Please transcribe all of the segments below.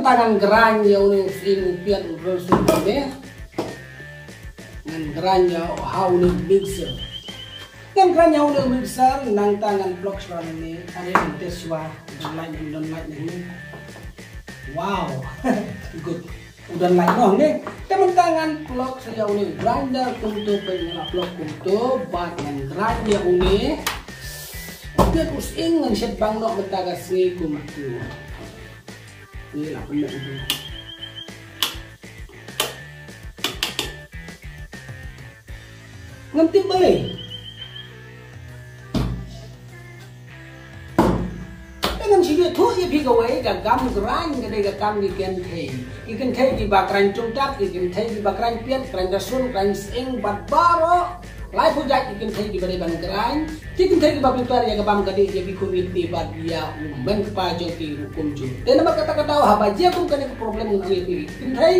tangan geranya uni piat urus ini ngan geranya how uni mixer ngan geranya uni mixer nang tangan blok selama ini ada yang tes wah don't like ini wow good udah like noh nih teman tangan blok saya uni grinder untuk penyala blok untuk bat ngan geranya uni dia terus ingin set bang nok bentaga sini kumatu ini lah benda itu nganti balik dengan si dia tuh ya pegawai gagam gerang gede gagam ikan teh di bakaran cungcat ikan teh di bakaran piat keran dasun keran sing bat baro lai pujat ikan teh di bari ban gerang ikan teh di babi par ya gabam gede ya bikun iti bat dia umben kepajo ki hukum ju dan nama kata-kata habaja pun kena problem ngi ikan teh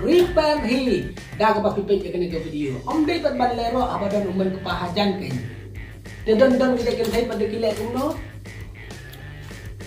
repair hi dah babi pe kena ke video om dei pat ban lero abadan umben kepahajan kan dan kita ikan teh pada kile kuno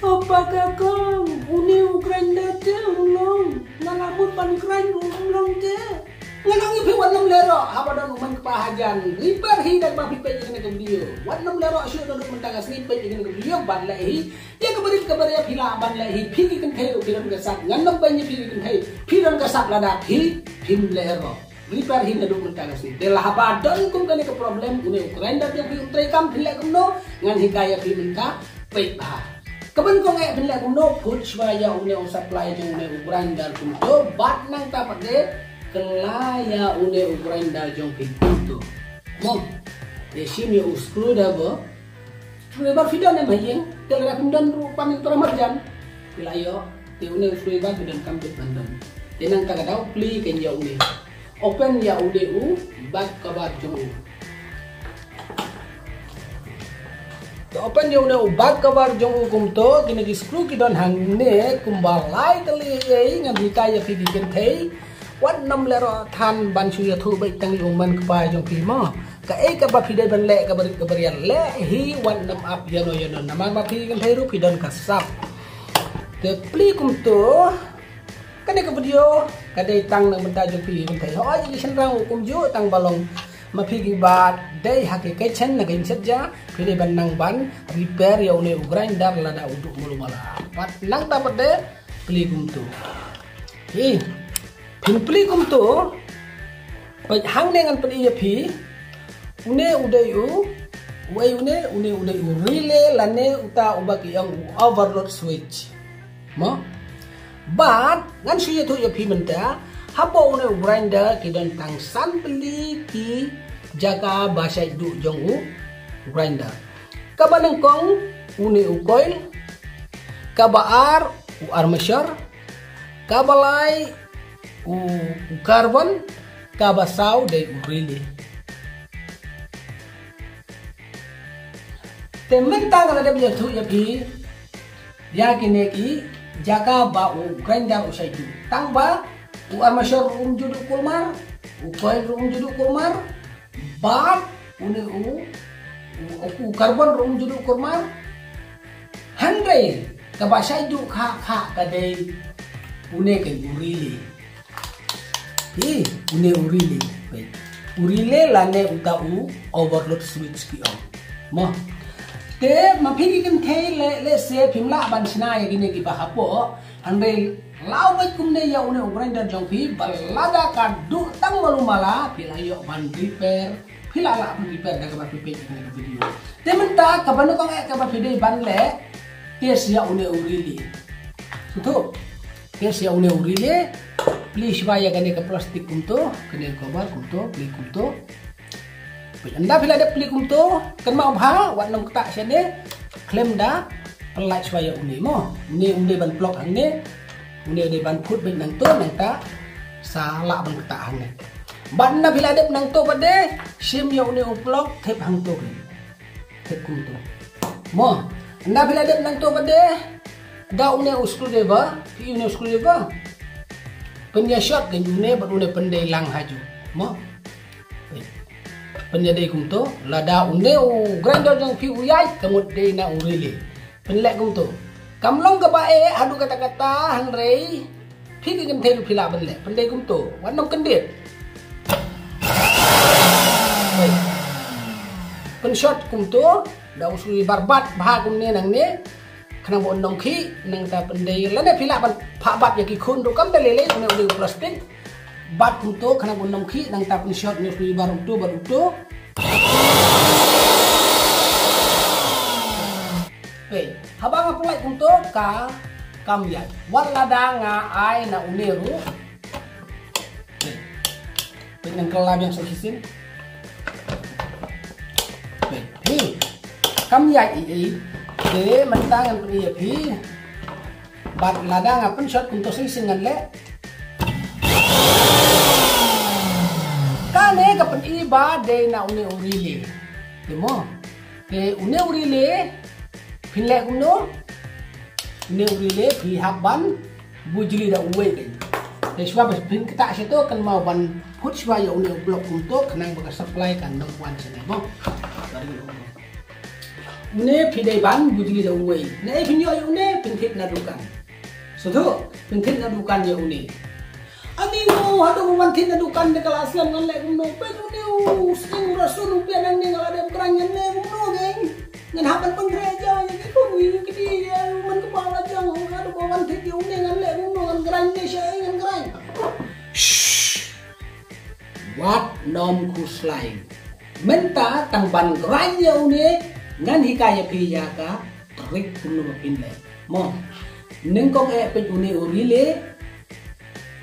apa kakang uni Ukraina teh ulong ngalamut pan kran ulong teh nganangi pi wanam lero habadan umman kepahajan repair hi dan babi pe kena ke video wanam lero syu dodok mentaga snippet kena ke video ban lai dia kabari pila ban lai pi kan thai piram gasak nganam banyak pi piram gasak lada pi pim lero repair hi dodok mentaga snippet delah habadan kum kena ke problem uni Ukraina teh pi utrai kam pila kumno ngan hikaya pi menta pe bah kapan kau ngek benda kuno put supaya uni supply jeng uni Ukraina kuno bat nang tapat deh kelaya uni Ukraina jeng pintu mom desim ya uskru dah bo screwbar fidan yang bayang kelera pindan rupan itu ramarjan kelayo te uni screwbar fidan kambit pandan tenang tak ada pli kan ya uni open ya udu bat kabar jeng open yung ubat kabar jong ukum to kini di screw kidon hangne kumbalai tali nga bikaya pigi kentei wat nam lero than ban suya thu bai tang yung man kapa jong pimo ka ka ba pidai ban le ka barian le hi wat nam up yano naman ba pigi kentei ru kidon kasap te pli kum to kani ka video kadai tang nang benta jong pigi kentei ho ji senrang ukum ju tang balong mapigi bat dai hakikai chen na gain saja pilih banang ban repair ya uni Ukraina lada untuk mulumala pat nang dapat de pilih kumtu pilih kumtu hang dengan pilih ya pi une udayu wai une udayu relay lane uta ubaki yang overload switch mo bat ngan suya tu ya pi menta hapo une Ukraina kidan tangsan beli ki jaga bahasa du jongu Ukraina kabanang kong uni ukoil kabaar u armature kabalai u carbon kabasau de urili temen tang ada biya tu ya pi ya kine ki jaga ba Ukraina usai du tang ba u armature juduk kulmar u coil juduk kulmar bat uni u carbon juduk kulmar handai kabasai du kha kadai une ke urili une urili urile lane uta u overload switch ki on mo te mapigi kan thei le se phimla ban sina ya gine ki ba hapo handai lau bai kumne ya une Ukraina jong pi balada ka du tang malumala pilayo ban repair pilala ban repair daga ba pipe ni video tementa ka banu ka ba video ban le tes ya une urili suto tes ya une urili please baya gane ka plastik kumto kene cover kumto pli kumto anda pila ada pli kumto kan mau bha wat nom kta sene claim da pelai supaya une mo ni unde ban plok angne unde de ban put ben nang to nang ta sala ban kta angne ban na pila de nang to bade sim ya une uplok thep hang to thep kumto mo anda pila de nang to bade da une screwdriver pi une screwdriver penya shot dan une ban une pendai lang haju mo penyedai kumto lada unde u grinder jang pi uyai kemut de na urili penlek kumto Kamlong ka ba adu kata-kata hang rei phiki kem thelu phila banle pandai kum to wanong kendit pen shot kum to da usui barbat bha kum ne nang ne khana bon nong khi nang ta pandai la ne phila ban pha bat ya ki khun ro kam dele le ne udi plastic bat kum to khana bon nong khi nang ta pen shot ne usui bar to habang apulai untuk ka kamyat walada nga ay na uniru dengan kelab yang sosisin kamyat ini de mentangan pria pi bat lada nga pun shot untuk sisisin nganle kane kapan iba de na urile demo de urile Pinlek kuno, ne urile pi haban bujili da uwe kan. Sebab pin kita situ kan mau ban put supaya une blok untuk kenang baka supply kan nang wan sini mo. Une pi dai ban bujili da uwe. Ne pin yo une pin thit na dukan. So tu pin thit na dukan yo une. Ani no hadu wan thit na dukan de kelas lan ngan le kuno. Pe kuno sing rasul upian nang ni ngala de kranyan ne kuno geng. Ngan haban penggereja yang itu gede ya man kepala jang ada bawan thit yung ngan le ngan gran ni siya ngan gran wat nom kuslai menta tang ban gran yung ni ngan hikaya piya ka trik kuno mapinle mo nengkong pe uni urile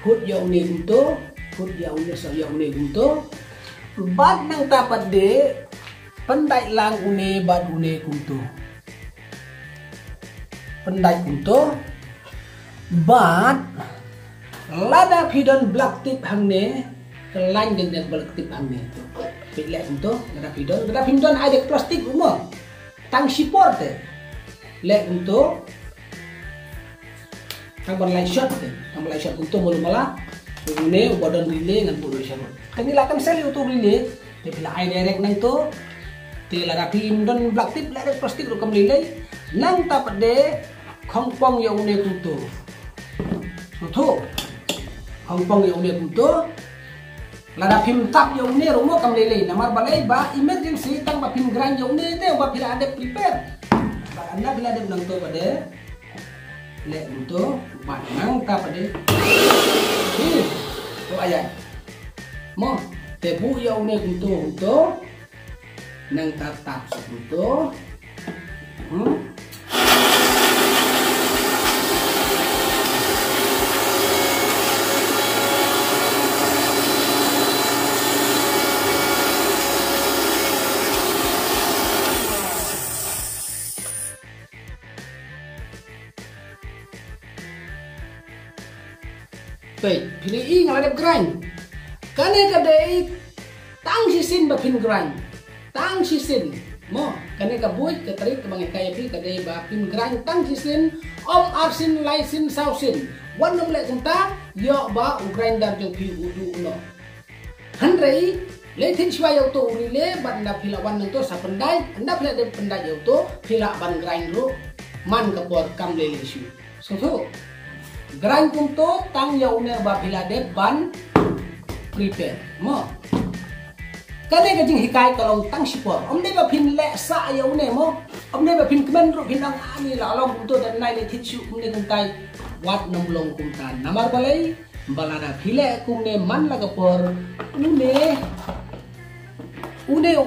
put yung ni gunto put yung ni sa yung ni gunto bad nang tapat de pendai lang une bad une kunto pendai kunto bad lada pidon black tip hangne kelang dengan black tip hangne pilek kunto lada pidon ada plastik umur tang support lek kunto tang light shot kunto mulu malah une badan relay ngan puluh syarut kani lakan sel itu relay te pila ai direct nang to tila rapi don black tip la plastik ro kam lilai nang tapat de khongpong yo une kunto so tho khongpong yo une kunto la rapim tap yo une ro mo kam lilai namar balai ba emergency tang ba pim gran yo une te ba pila ade prepare ba anda bila ade nang to pade le kunto ba nang tapat de to ayat mo te bu yo une kunto nang tatap seputo baik pilih ngaladap grind kane kadai tang sisin bapin grind tang sisin mo kane ka buit ka tarik ka mga kaya pi kadai bapin grind tang sisin om arsin laisin sausin wanong le kunta yo ba grinder jong pi udu uno hanrei leitin shwa yo to urile banda pila wan to sa pendai anda pila de pendai yo to pila ban grind ro man ka por kam le lesu so to grind kunto tang yo ne ba pila de ban prepare mo kane ka jing hikai kalong tang sipor om ne ba pin le sa yo ne mo om ne ba pin kmen ro pin ang ani la long kunto dan nai le thichu om ne kuntai wat nom long kuntan namar balai balada phile kumne man laga por une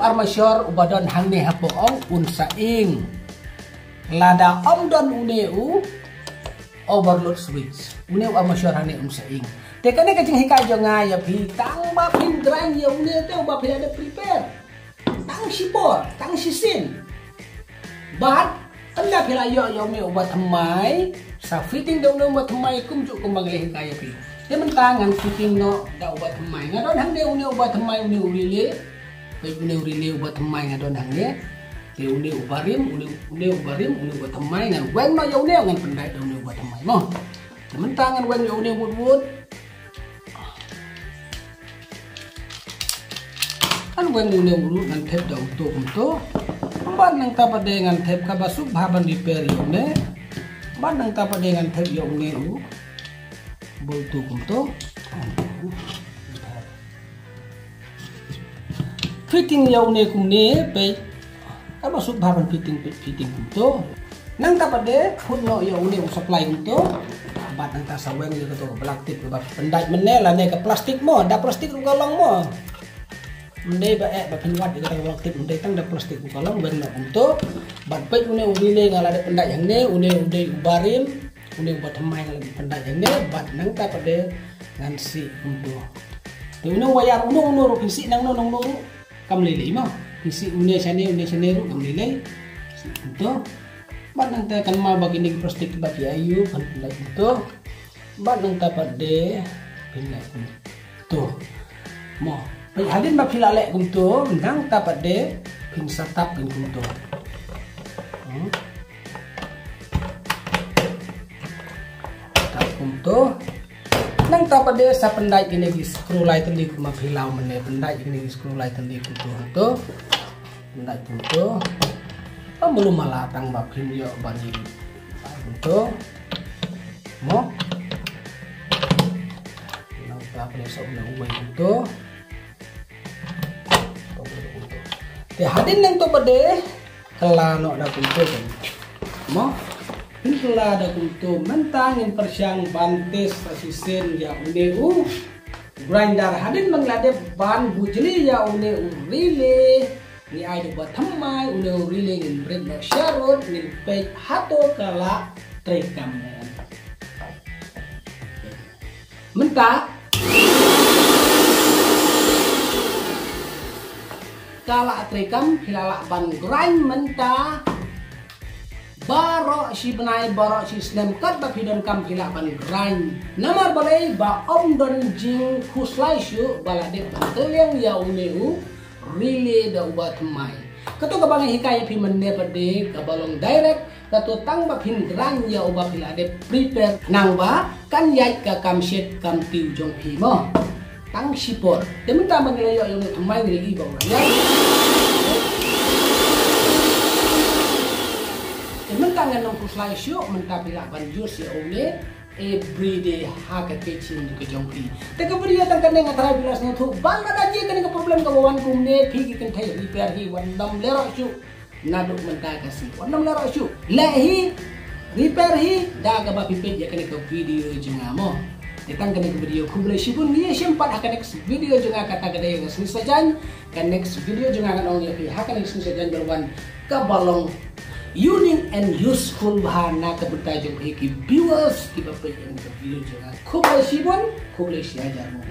armasyur ubadan hangne hapo ong unsa ing lada om don une overload switch une armasyur hangne unsa ing te kane ka jing hikai jo nga ya phi tang ba pin grind ya une te ba phi ada prepare tang sipor tang sisin bat anda phila yo me ubat thamai sa fitting dong no thamai kum ju kum bagle hikai ya phi dia mentangan fitting no da ubat thamai ngadon hang de une ubat thamai une urile pe une urile ubat thamai ngadon hang de te une ubarim une ubat thamai ngan wen no yo ne ngan pendai do une ubat thamai mo dia mentangan wen yo une wood an wen une uru ngan tep da uto kumto ban nang tapade ngan tep ka basuk baban repair yo ne Bandang tapat dengan tab ya unge u boltu kumto fitting ya unge kumne pe apa sub bahan fitting kumto nang tapat de pun no ya unge supply kumto bat nang ta saweng ya to belaktik ba pendai menela ne ke plastik mo da plastik ru kalong mo mendai ba pinwat kita belaktik mendai tang da plastik ru kalong ben no kumto bat pe une urile ngala de pendai yang ne une ubarin une ubat hamai lagi pendai yang ne bat nang tapat de ngansi kumto de une wayar unu ru pisi nang no nong ru kam lele mo pisi une chane ru kam lele kumto bat nang ta kan ma bagi ni plastik bagi ayu kan pendai itu bat nang tapat de pinai kumto mo hadin ba pilale kumto nang tapat de pin satap pin kumto tak kumto nang tapat de sa pendai gini di screw light tadi kuma pilau mene pendai gini di screw light tadi kumto to pendai kumto belum malatang ba pin yo bagi kumto mo nang tapat de sa ulah uwai kumto hadin nang to pade kelano da kumto mo kela da kumto mentangin persyang bantes asisen ya uneu grinder hadin manglade ban bujli ya uneu rile ni ai do bathamai uneu rile ngin bread no sharot ngin pe hato kala trekam menta kala trekam hilala ban grind menta baro si benai baro si snem kat ba pidon kam hila ban grind namar balai ba om don jing khuslai shu balade banteleng ya uneu rile da ubat mai kato kabang hikaya pi menne pade kabalong direct kato tang ba pin grind ya ubat hilade prepare nang ba kan yai ka kam shet kam tiu jong pi mo tang sipor temen ta manglayo yung tumay niligi ba ya temen ta nganong kuslay syo menta pila banjur si ole everyday haka kitchen ke jongpi te ka buriya tang kaneng atara bilas no thu bal na je kaneng ka problem ka bawan kumne phi ki kan thai repair hi wandam lero syu naduk menta kasi wandam lero syu lahi repair hi daga ba pipet ya kaneng ka video jengamo Ditang ka video kublay sipun niya siyempat haka next video juga kata gede yang sini saja kan next video juga akan orang lebih haka next saja berwan kabalong unique and useful bahana kebertajung hiki viewers kita pengen video juga kublay sipun kublay siajar mo